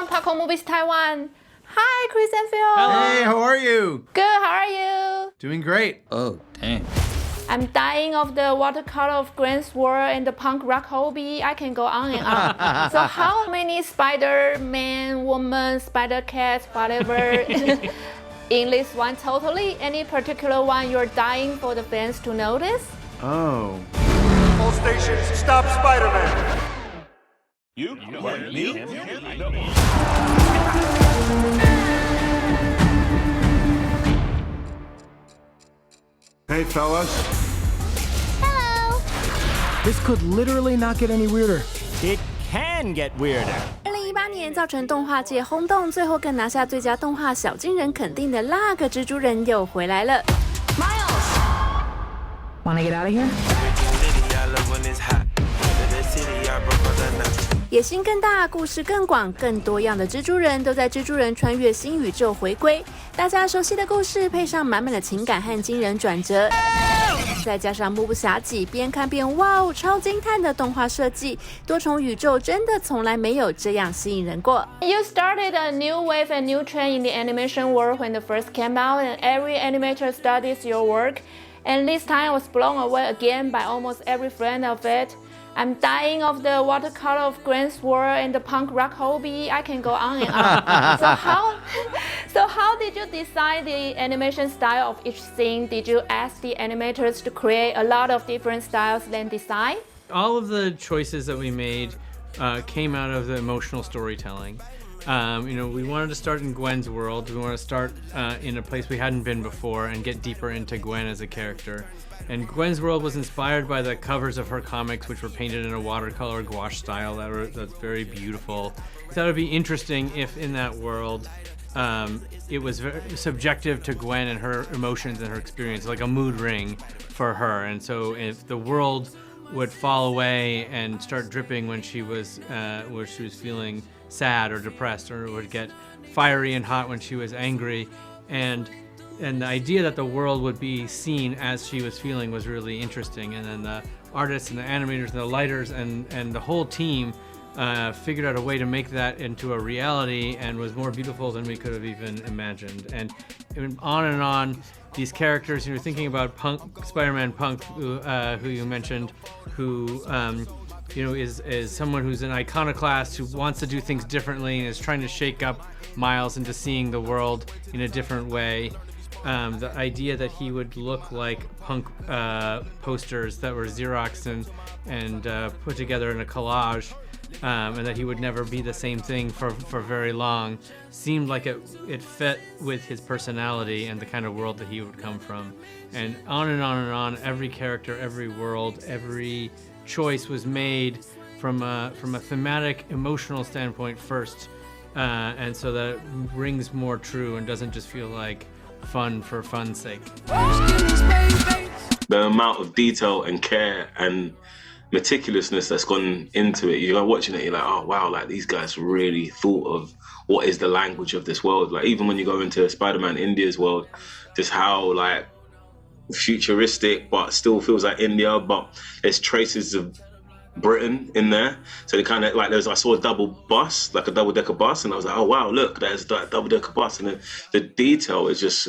from Popcorn Movies Taiwan. Hi, Chris and Phil. Hey, how are you? Good, how are you? Doing great. Oh, dang. I'm dying of the watercolor of Gwen's world and the punk rock hobby. I can go on and on. So how many Spider-Man, woman, Spider-Cat, whatever, in this one totally? Any particular one you're dying for the fans to notice? Oh. All stations, stop Spider-Man! You? Me? Hey, fellas. Hello. This could literally not get any weirder. It can get weirder. 2018年造成动画界轰动，最后更拿下最佳动画小金人肯定的那个蜘蛛人又回来了。Wanna get out of here? 野心更大，故事更广，更多样的蜘蛛人都在蜘蛛人穿越新宇宙回归。大家熟悉的故事，配上满满的情感和惊人转折，再加上目不暇给，边看边哇哦超惊叹的动画设计，多重宇宙真的从来没有这样吸引人过。You started a new wave and new trend in the animation world when the first came out, and every animator studies your work. And this time I was blown away again by almost every frame of it. I'm dying of the watercolor of Gwen's world and the punk rock hobby. I can go on and on. So how did you decide the animation style of each scene? Did you ask the animators to create a lot of different styles then decide? All of the choices that we made came out of the emotional storytelling. We wanted to start in Gwen's world. We wanted to start in a place we hadn't been before and get deeper into Gwen as a character. And Gwen's world was inspired by the covers of her comics, which were painted in a watercolor gouache style that's very beautiful. We thought it would be interesting if in that world it was very subjective to Gwen and her emotions and her experience, like a mood ring for her. And so if the world would fall away and start dripping when she was feeling sad or depressed, or would get fiery and hot when she was angry, and the idea that the world would be seen as she was feeling was really interesting. And then the artists and the animators and the lighters and the whole team figured out a way to make that into a reality, and was more beautiful than we could have even imagined. And on these characters, you're thinking about Spider-Man Punk, who you mentioned, who is someone who's an iconoclast who wants to do things differently and is trying to shake up Miles into seeing the world in a different way. The idea that he would look like punk posters that were Xeroxed and put together in a collage, and that he would never be the same thing for very long, seemed like it fit with his personality and the kind of world that he would come from. And on and on and on, every character, every world, every choice was made from a thematic, emotional standpoint first, and so that it rings more true and doesn't just feel like fun for fun's sake. The amount of detail and care and meticulousness that's gone into it, you're watching it, you're like, oh wow, like these guys really thought of what is the language of this world. Like even when you go into Spider-Man India's world, just how like futuristic but still feels like India, but there's traces of Britain in there. So they kind of like, I saw a double bus, like a double-decker bus, and I was like, oh wow, look, there's that double-decker bus. And the detail is just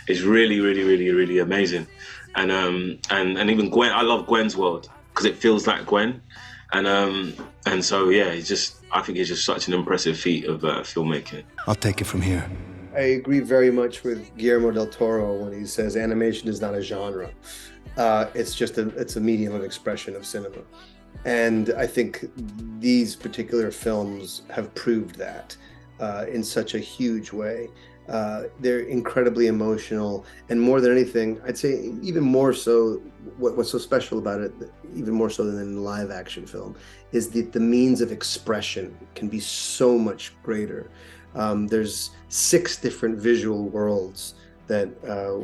is really, really, really, really amazing. And even Gwen, I love Gwen's world because it feels like Gwen. And so yeah, I think it's just such an impressive feat of filmmaking. I'll take it from here. I agree very much with Guillermo del Toro when he says animation is not a genre. It's a medium of expression of cinema. And I think these particular films have proved that in such a huge way. They're incredibly emotional, and more than anything, I'd say even more so, what's so special about it, even more so than in a live action film, is that the means of expression can be so much greater. There's 6 different visual worlds that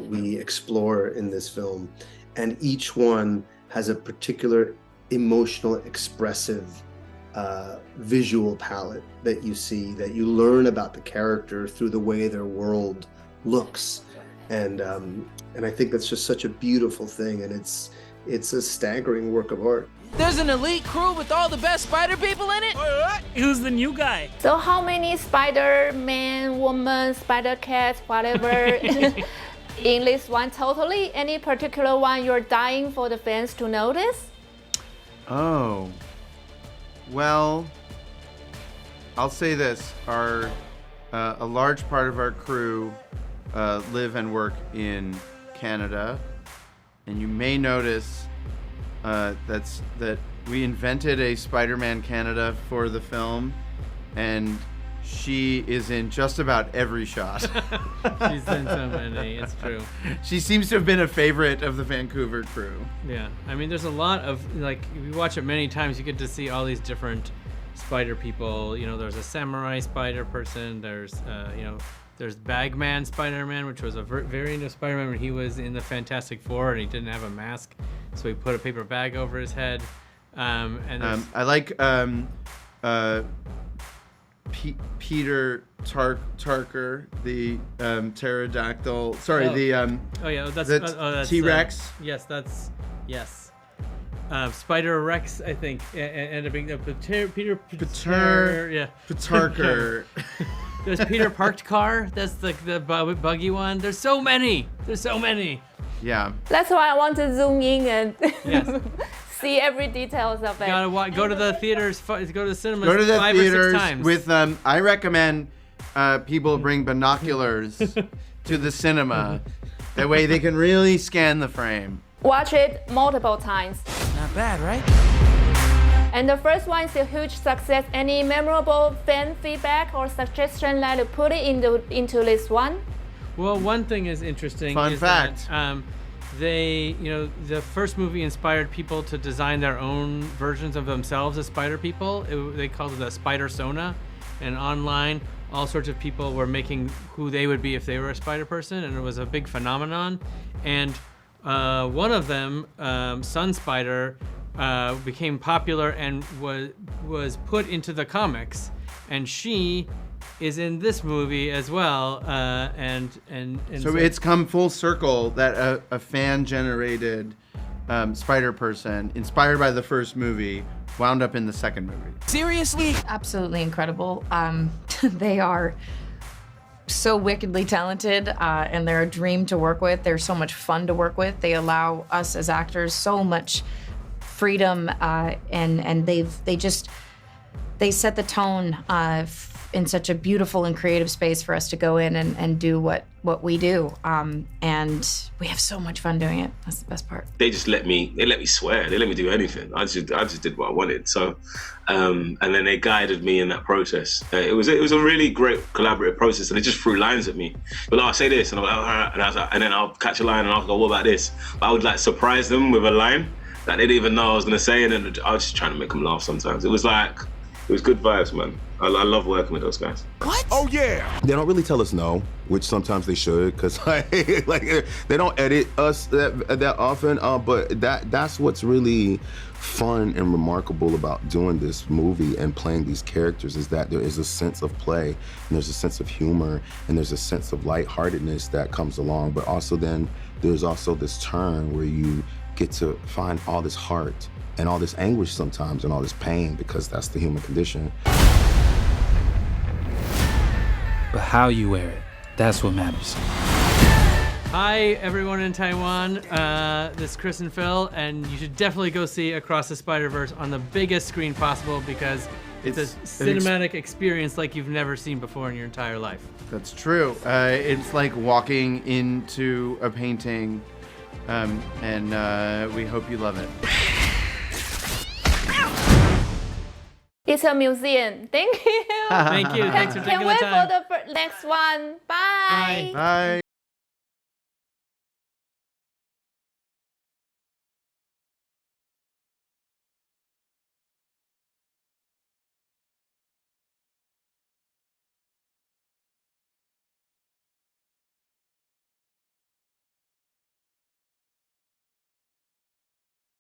we explore in this film, and each one has a particular emotional, expressive visual palette that you see, that you learn about the character through the way their world looks, and I think that's just such a beautiful thing, and it's a staggering work of art. There's an elite crew with all the best spider people in it? Who's the new guy? So how many Spider-Man, woman, Spider-Cat, whatever in this one totally? Any particular one you're dying for the fans to notice? Oh. Well, I'll say this. A large part of our crew live and work in Canada. And you may notice that we invented a Spider-Man Canada for the film, and she is in just about every shot. She's in so many, it's true. She seems to have been a favorite of the Vancouver crew. Yeah, I mean, there's a lot of, like, if you watch it many times, you get to see all these different spider people. You know, there's a samurai spider person, there's, there's Bagman Spider-Man, which was a variant of Spider-Man when he was in the Fantastic Four and he didn't have a mask, so he put a paper bag over his head. I like Peter Tarker, the pterodactyl. Sorry, that's the T-Rex. Yes. Spider Rex, I think, ended up being Peter Tarker. There's Peter Parked Car. That's the buggy one. There's so many. Yeah. That's why I want to zoom in and Yes. see every details of it. You gotta go to the theaters. Go to the cinemas. Go to the 5 theaters or 6 times. with. I recommend people bring binoculars to the cinema. That way they can really scan the frame. Watch it multiple times. Not bad, right? And the first one is a huge success. Any memorable fan feedback or suggestion that you put it into this one? Well, one thing is interesting. Fun fact. That, the first movie inspired people to design their own versions of themselves as spider people. They called it a spider sona, and online, all sorts of people were making who they would be if they were a spider person, and it was a big phenomenon. And one of them, Sun Spider, became popular and was put into the comics, and she is in this movie as well. So it's come full circle that a fan-generated spider person, inspired by the first movie, wound up in the second movie. Seriously? Absolutely incredible. They are so wickedly talented, and they're a dream to work with. They're so much fun to work with. They allow us as actors so much freedom, and they set the tone in such a beautiful and creative space for us to go in and do what we do. And we have so much fun doing it. That's the best part. They just let me swear. They let me do anything. I just did what I wanted. So, and then they guided me in that process. It was a really great collaborative process, and they just threw lines at me. But I'll say this, and I'm like, all right, and I was like, and then I'll catch a line, and I'll go, what about this? But I would like surprise them with a line that they didn't even know I was gonna say, and then I was just trying to make them laugh sometimes. It was good vibes, man. I love working with those guys. What? Oh yeah! They don't really tell us no, which sometimes they should, because they don't edit us that often. But that's what's really fun and remarkable about doing this movie and playing these characters, is that there is a sense of play, and there's a sense of humor, and there's a sense of lightheartedness that comes along. But also then there's also this turn where you get to find all this heart and all this anguish sometimes and all this pain, because that's the human condition. But how you wear it, that's what matters. Hi, everyone in Taiwan. This is Chris and Phil, and you should definitely go see Across the Spider-Verse on the biggest screen possible, because it's a cinematic experience like you've never seen before in your entire life. That's true. It's like walking into a painting, and we hope you love it. It's a museum. Thank you. Thank you. Thanks for taking the time. Can't wait for the next one. Bye. Bye.